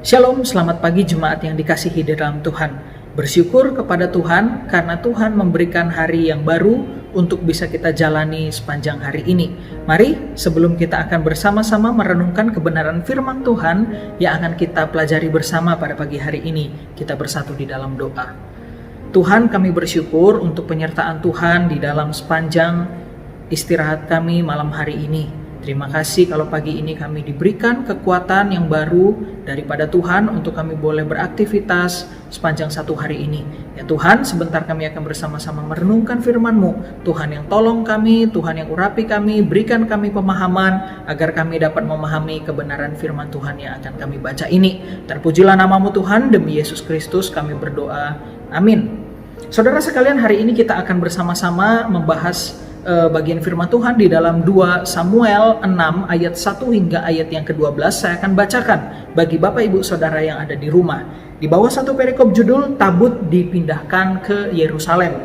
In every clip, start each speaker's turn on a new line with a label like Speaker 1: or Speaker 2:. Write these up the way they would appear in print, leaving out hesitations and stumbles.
Speaker 1: Shalom, selamat pagi jemaat yang dikasihi di dalam Tuhan. Bersyukur kepada Tuhan karena Tuhan memberikan hari yang baru untuk bisa kita jalani sepanjang hari ini. Mari sebelum kita akan bersama-sama merenungkan kebenaran firman Tuhan yang akan kita pelajari bersama pada pagi hari ini, kita bersatu di dalam doa. Tuhan, kami bersyukur untuk penyertaan Tuhan di dalam sepanjang istirahat kami malam hari ini. Terima kasih kalau pagi ini kami diberikan kekuatan yang baru daripada Tuhan untuk kami boleh beraktivitas sepanjang satu hari ini. Ya Tuhan, sebentar kami akan bersama-sama merenungkan firman-Mu. Tuhan yang tolong kami, Tuhan yang urapi kami, berikan kami pemahaman agar kami dapat memahami kebenaran firman Tuhan yang akan kami baca ini. Terpujilah nama-Mu Tuhan, demi Yesus Kristus kami berdoa. Amin. Saudara sekalian, hari ini kita akan bersama-sama membahas bagian firman Tuhan di dalam 2 Samuel 6 ayat 1 hingga ayat yang ke-12. Saya akan bacakan bagi Bapak Ibu Saudara yang ada di rumah. Di bawah satu perikop judul Tabut dipindahkan ke Yerusalem.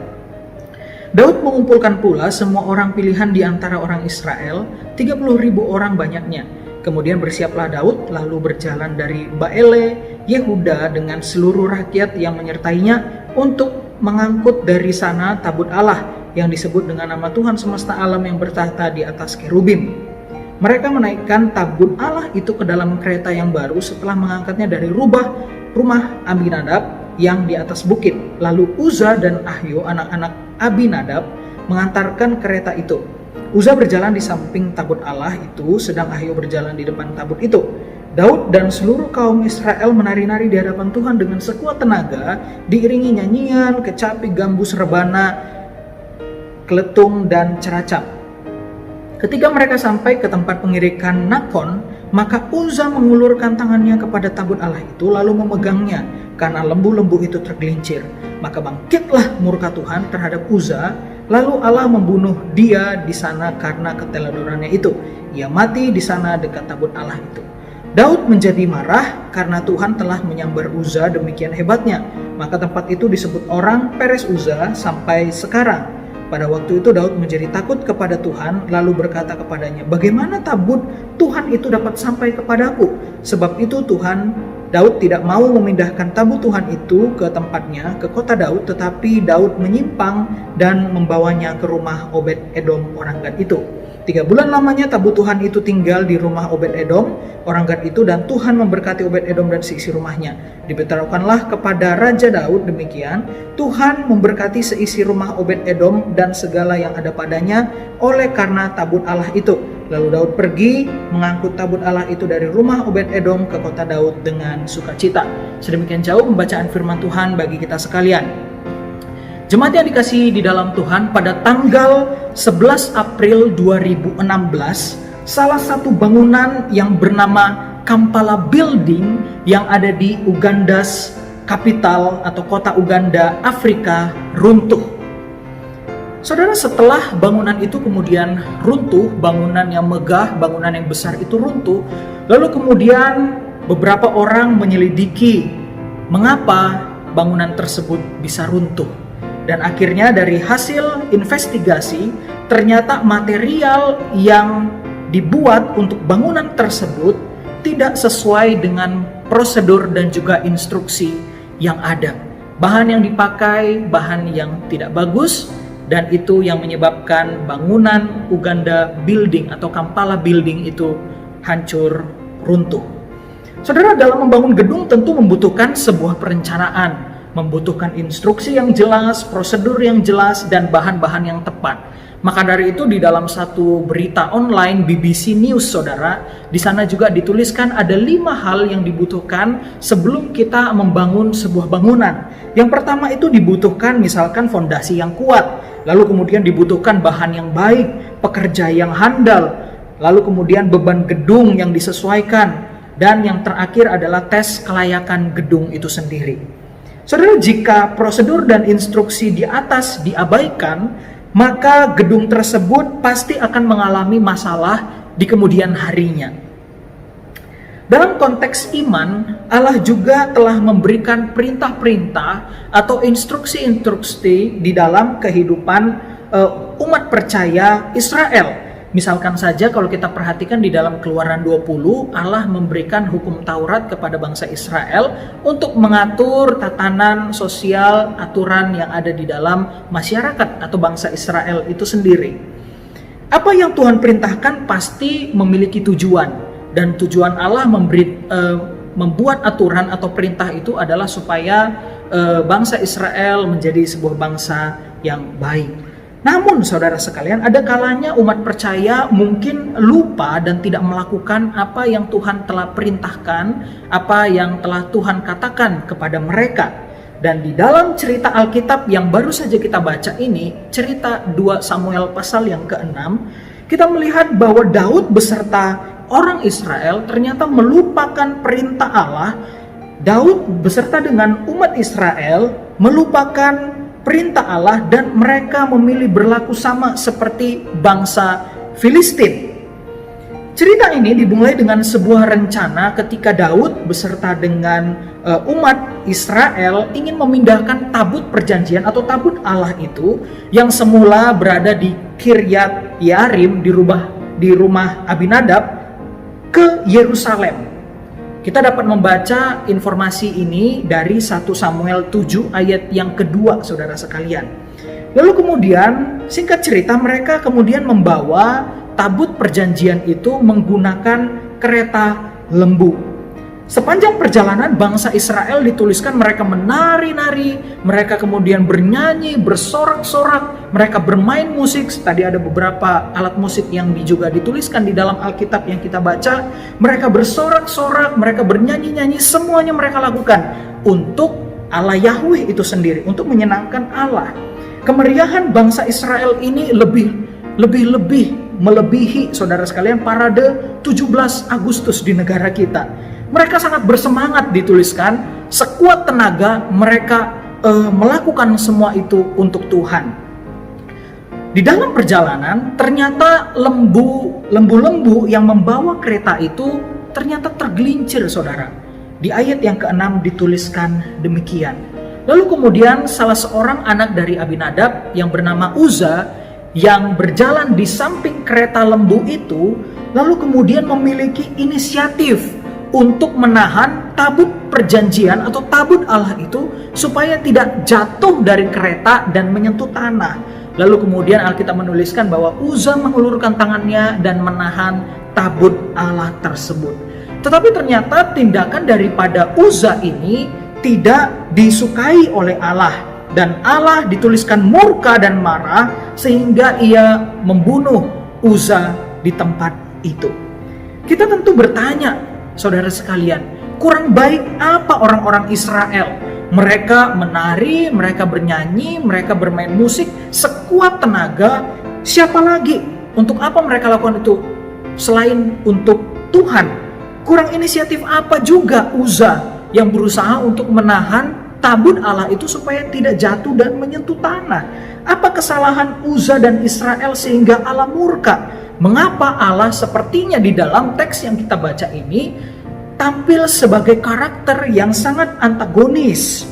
Speaker 1: Daud mengumpulkan pula semua orang pilihan di antara orang Israel, 30.000 orang banyaknya. Kemudian bersiaplah Daud lalu berjalan dari Baele, Yehuda dengan seluruh rakyat yang menyertainya untuk mengangkut dari sana tabut Allah yang disebut dengan nama Tuhan semesta alam yang bertahta di atas kerubim. Mereka menaikkan tabut Allah itu ke dalam kereta yang baru setelah mengangkatnya dari rumah Abinadab yang di atas bukit. Lalu Uza dan Ahyo, anak-anak Abinadab, mengantarkan kereta itu. Uza berjalan di samping tabut Allah itu, sedang Ahyo berjalan di depan tabut itu. Daud dan seluruh kaum Israel menari-nari di hadapan Tuhan dengan sekuat tenaga, diiringi nyanyian, kecapi, gambus, rebana, keletung, dan ceracap. Ketika mereka sampai ke tempat pengirikan Nakon, maka Uza mengulurkan tangannya kepada tabut Allah itu lalu memegangnya karena lembu-lembu itu tergelincir. Maka bangkitlah murka Tuhan terhadap Uza, lalu Allah membunuh dia di sana karena keteledorannya itu. Ia mati di sana dekat tabut Allah itu. Daud menjadi marah karena Tuhan telah menyambar Uza demikian hebatnya. Maka tempat itu disebut orang Peres Uza sampai sekarang. Pada waktu itu Daud menjadi takut kepada Tuhan lalu berkata kepadanya, "Bagaimana tabut Tuhan itu dapat sampai kepadaku?" Sebab itu Daud tidak mau memindahkan tabut Tuhan itu ke tempatnya, ke kota Daud, tetapi Daud menyimpang dan membawanya ke rumah Obed Edom orang Gad itu. 3 bulan lamanya tabut Tuhan itu tinggal di rumah Obed Edom orang Gad itu, dan Tuhan memberkati Obed Edom dan seisi rumahnya. Diberitahukanlah kepada Raja Daud demikian, Tuhan memberkati seisi rumah Obed Edom dan segala yang ada padanya oleh karena tabut Allah itu. Lalu Daud pergi mengangkut tabut Allah itu dari rumah Obed Edom ke kota Daud dengan sukacita. Sedemikian jauh pembacaan firman Tuhan bagi kita sekalian. Jemaat yang dikasihi di dalam Tuhan, pada tanggal 11 April 2016, salah satu bangunan yang bernama Kampala Building yang ada di Uganda's capital atau kota Uganda, Afrika, runtuh. Saudara, setelah bangunan itu kemudian runtuh, bangunan yang megah, bangunan yang besar itu runtuh, lalu kemudian beberapa orang menyelidiki mengapa bangunan tersebut bisa runtuh. Dan akhirnya dari hasil investigasi, ternyata material yang dibuat untuk bangunan tersebut tidak sesuai dengan prosedur dan juga instruksi yang ada. Bahan yang dipakai, bahan yang tidak bagus, dan itu yang menyebabkan bangunan Uganda Building atau Kampala Building itu hancur, runtuh. Saudara, dalam membangun gedung tentu membutuhkan sebuah perencanaan, membutuhkan instruksi yang jelas, prosedur yang jelas, dan bahan-bahan yang tepat. Maka dari itu di dalam satu berita online BBC News, saudara, di sana juga dituliskan ada 5 hal yang dibutuhkan sebelum kita membangun sebuah bangunan. Yang pertama itu dibutuhkan misalkan fondasi yang kuat, lalu kemudian dibutuhkan bahan yang baik, pekerja yang handal, lalu kemudian beban gedung yang disesuaikan, dan yang terakhir adalah tes kelayakan gedung itu sendiri. Saudara, jika prosedur dan instruksi di atas diabaikan, maka gedung tersebut pasti akan mengalami masalah di kemudian harinya. Dalam konteks iman, Allah juga telah memberikan perintah-perintah atau instruksi-instruksi di dalam kehidupan umat percaya Israel. Misalkan saja kalau kita perhatikan di dalam Keluaran 20, Allah memberikan hukum Taurat kepada bangsa Israel untuk mengatur tatanan sosial, aturan yang ada di dalam masyarakat atau bangsa Israel itu sendiri. Apa yang Tuhan perintahkan pasti memiliki tujuan, dan tujuan Allah membuat aturan atau perintah itu adalah supaya bangsa Israel menjadi sebuah bangsa yang baik. Namun saudara sekalian, ada kalanya umat percaya mungkin lupa dan tidak melakukan apa yang Tuhan telah perintahkan, apa yang telah Tuhan katakan kepada mereka. Dan di dalam cerita Alkitab yang baru saja kita baca ini, cerita 2 Samuel pasal yang ke-6, kita melihat bahwa Daud beserta orang Israel ternyata melupakan perintah Allah. Daud beserta dengan umat Israel melupakan perintah Allah dan mereka memilih berlaku sama seperti bangsa Filistin. Cerita ini dimulai dengan sebuah rencana ketika Daud beserta dengan umat Israel ingin memindahkan tabut perjanjian atau tabut Allah itu yang semula berada di Kiryat Yearim di rumah Abinadab ke Yerusalem. Kita dapat membaca informasi ini dari 1 Samuel 7 ayat yang kedua, saudara sekalian. Lalu kemudian, singkat cerita, mereka kemudian membawa tabut perjanjian itu menggunakan kereta lembu. Sepanjang perjalanan bangsa Israel dituliskan mereka menari-nari, mereka kemudian bernyanyi, bersorak-sorak, mereka bermain musik. Tadi ada beberapa alat musik yang juga dituliskan di dalam Alkitab yang kita baca. Mereka bersorak-sorak, mereka bernyanyi-nyanyi, semuanya mereka lakukan untuk Allah Yahweh itu sendiri, untuk menyenangkan Allah. Kemeriahan bangsa Israel ini melebihi saudara sekalian parade 17 Agustus di negara kita. Mereka sangat bersemangat, dituliskan sekuat tenaga mereka melakukan semua itu untuk Tuhan. Di dalam perjalanan ternyata lembu-lembu yang membawa kereta itu ternyata tergelincir, saudara. Di ayat yang ke-6 dituliskan demikian. Lalu kemudian salah seorang anak dari Abinadab yang bernama Uza yang berjalan di samping kereta lembu itu lalu kemudian memiliki inisiatif untuk menahan tabut perjanjian atau tabut Allah itu supaya tidak jatuh dari kereta dan menyentuh tanah. Lalu kemudian Alkitab menuliskan bahwa Uza mengulurkan tangannya dan menahan tabut Allah tersebut. Tetapi ternyata tindakan daripada Uza ini tidak disukai oleh Allah, dan Allah dituliskan murka dan marah sehingga ia membunuh Uza di tempat itu. Kita tentu bertanya, saudara sekalian, kurang baik apa orang-orang Israel? Mereka menari, mereka bernyanyi, mereka bermain musik sekuat tenaga. Siapa lagi? Untuk apa mereka lakukan itu selain untuk Tuhan? Kurang inisiatif apa juga Uza yang berusaha untuk menahan tabut Allah itu supaya tidak jatuh dan menyentuh tanah? Apa kesalahan Uza dan Israel sehingga Allah murka? Mengapa Allah sepertinya di dalam teks yang kita baca ini tampil sebagai karakter yang sangat antagonis?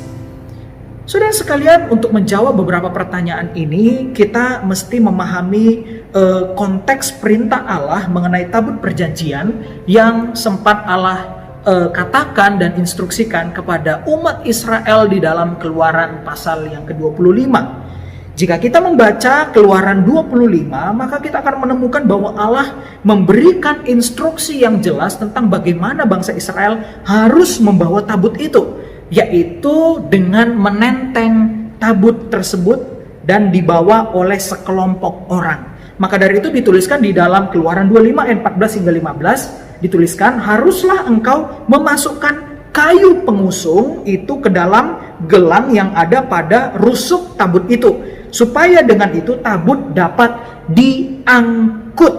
Speaker 1: Saudara sekalian, untuk menjawab beberapa pertanyaan ini, kita mesti memahami konteks perintah Allah mengenai tabut perjanjian yang sempat Allah katakan dan instruksikan kepada umat Israel di dalam Keluaran pasal yang ke-25. Jika kita membaca Keluaran 25, maka kita akan menemukan bahwa Allah memberikan instruksi yang jelas tentang bagaimana bangsa Israel harus membawa tabut itu, yaitu dengan menenteng tabut tersebut dan dibawa oleh sekelompok orang. Maka dari itu dituliskan di dalam Keluaran 25 ayat 14 hingga 15, dituliskan, haruslah engkau memasukkan kayu pengusung itu ke dalam gelang yang ada pada rusuk tabut itu, supaya dengan itu tabut dapat diangkut.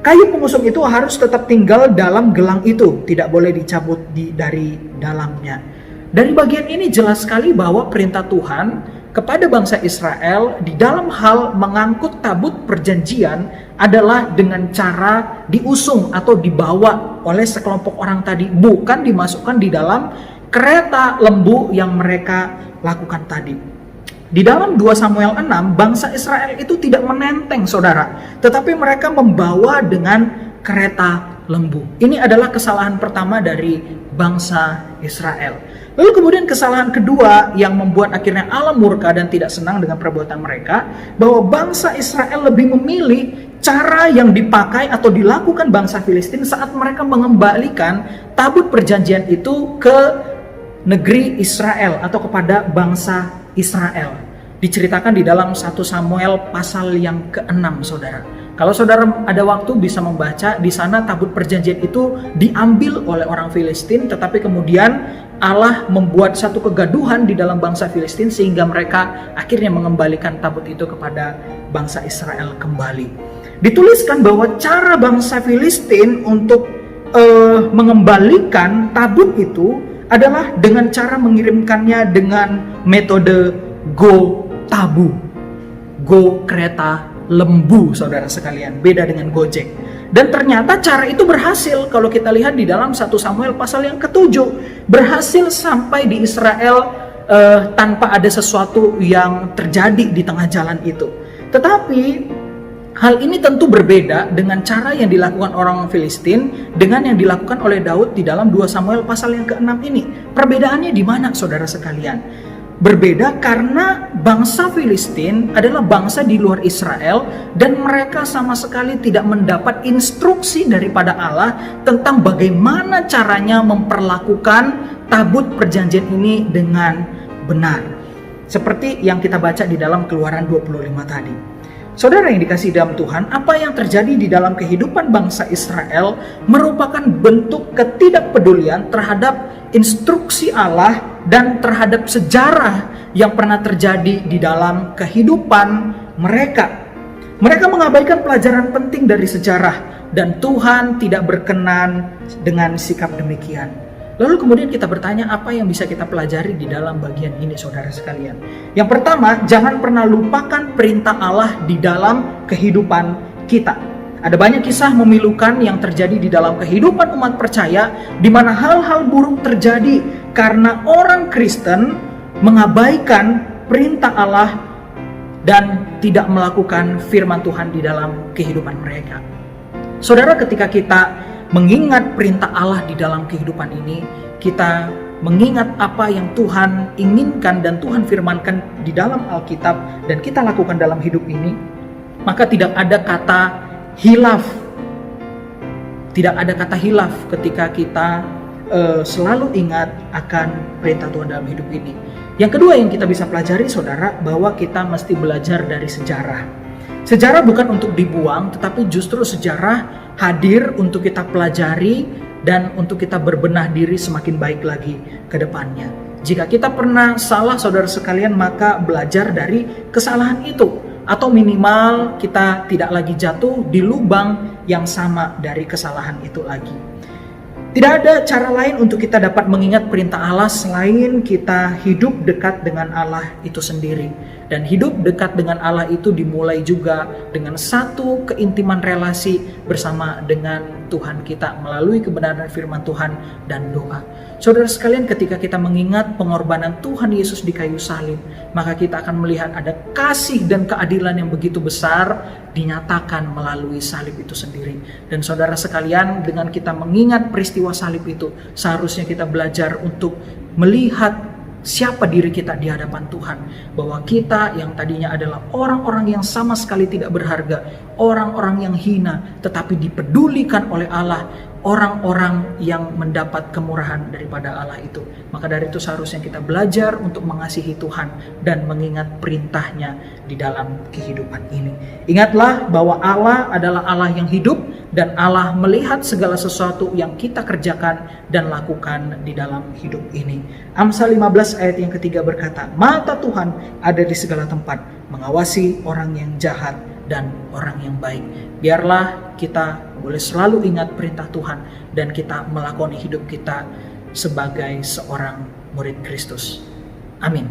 Speaker 1: Kayu pengusung itu harus tetap tinggal dalam gelang itu, tidak boleh dicabut dari dalamnya. Dari bagian ini jelas sekali bahwa perintah Tuhan kepada bangsa Israel di dalam hal mengangkut tabut perjanjian adalah dengan cara diusung atau dibawa oleh sekelompok orang tadi, bukan dimasukkan di dalam kereta lembu yang mereka lakukan tadi. Di dalam 2 Samuel 6, bangsa Israel itu tidak menenteng, saudara, tetapi mereka membawa dengan kereta lembu. Ini adalah kesalahan pertama dari bangsa Israel. Lalu kemudian kesalahan kedua yang membuat akhirnya Allah murka dan tidak senang dengan perbuatan mereka, bahwa bangsa Israel lebih memilih cara yang dipakai atau dilakukan bangsa Filistin saat mereka mengembalikan tabut perjanjian itu ke negeri Israel atau kepada bangsa Israel. Diceritakan di dalam 1 Samuel pasal yang ke-6, saudara. Kalau saudara ada waktu bisa membaca, di sana tabut perjanjian itu diambil oleh orang Filistin, tetapi kemudian Allah membuat satu kegaduhan di dalam bangsa Filistin sehingga mereka akhirnya mengembalikan tabut itu kepada bangsa Israel kembali. Dituliskan bahwa cara bangsa Filistin untuk mengembalikan tabut itu adalah dengan cara mengirimkannya dengan metode go tabu, go kereta lembu, saudara sekalian, beda dengan Gojek. Dan ternyata cara itu berhasil. Kalau kita lihat di dalam 1 Samuel pasal yang ke-7, berhasil sampai di Israel tanpa ada sesuatu yang terjadi di tengah jalan itu. Tetapi hal ini tentu berbeda dengan cara yang dilakukan orang Filistin dengan yang dilakukan oleh Daud di dalam 2 Samuel pasal yang ke-6 ini. Perbedaannya di mana, saudara sekalian? Berbeda karena bangsa Filistin adalah bangsa di luar Israel dan mereka sama sekali tidak mendapat instruksi daripada Allah tentang bagaimana caranya memperlakukan tabut perjanjian ini dengan benar. Seperti yang kita baca di dalam Keluaran 25 tadi. Saudara yang dikasihi dalam Tuhan, apa yang terjadi di dalam kehidupan bangsa Israel merupakan bentuk ketidakpedulian terhadap instruksi Allah dan terhadap sejarah yang pernah terjadi di dalam kehidupan mereka. Mereka mengabaikan pelajaran penting dari sejarah dan Tuhan tidak berkenan dengan sikap demikian. Lalu kemudian kita bertanya, apa yang bisa kita pelajari di dalam bagian ini, saudara sekalian? Yang pertama, jangan pernah lupakan perintah Allah di dalam kehidupan kita. Ada banyak kisah memilukan yang terjadi di dalam kehidupan umat percaya, di mana hal-hal buruk terjadi karena orang Kristen mengabaikan perintah Allah dan tidak melakukan firman Tuhan di dalam kehidupan mereka. Saudara, ketika kita mengingat perintah Allah di dalam kehidupan ini, kita mengingat apa yang Tuhan inginkan dan Tuhan firmankan di dalam Alkitab dan kita lakukan dalam hidup ini, maka tidak ada kata hilaf. Tidak ada kata hilaf ketika kita selalu ingat akan perintah Tuhan dalam hidup ini. Yang kedua yang kita bisa pelajari, saudara, bahwa kita mesti belajar dari sejarah. Sejarah bukan untuk dibuang, tetapi justru sejarah hadir untuk kita pelajari dan untuk kita berbenah diri semakin baik lagi ke depannya. Jika kita pernah salah, saudara sekalian, maka belajar dari kesalahan itu. Atau minimal kita tidak lagi jatuh di lubang yang sama dari kesalahan itu lagi. Tidak ada cara lain untuk kita dapat mengingat perintah Allah selain kita hidup dekat dengan Allah itu sendiri. Dan hidup dekat dengan Allah itu dimulai juga dengan satu keintiman relasi bersama dengan Tuhan kita melalui kebenaran firman Tuhan dan doa. Saudara sekalian, ketika kita mengingat pengorbanan Tuhan Yesus di kayu salib, maka kita akan melihat ada kasih dan keadilan yang begitu besar dinyatakan melalui salib itu sendiri. Dan saudara sekalian, dengan kita mengingat peristiwa salib itu, seharusnya kita belajar untuk melihat siapa diri kita di hadapan Tuhan. Bahwa kita yang tadinya adalah orang-orang yang sama sekali tidak berharga, orang-orang yang hina, tetapi dipedulikan oleh Allah, orang-orang yang mendapat kemurahan daripada Allah itu. Maka dari itu seharusnya kita belajar untuk mengasihi Tuhan dan mengingat perintahnya di dalam kehidupan ini. Ingatlah bahwa Allah adalah Allah yang hidup dan Allah melihat segala sesuatu yang kita kerjakan dan lakukan di dalam hidup ini. Amsal 15 ayat yang ketiga berkata, mata Tuhan ada di segala tempat, mengawasi orang yang jahat dan orang yang baik. Biarlah kita boleh selalu ingat perintah Tuhan dan kita melakoni hidup kita sebagai seorang murid Kristus. Amin.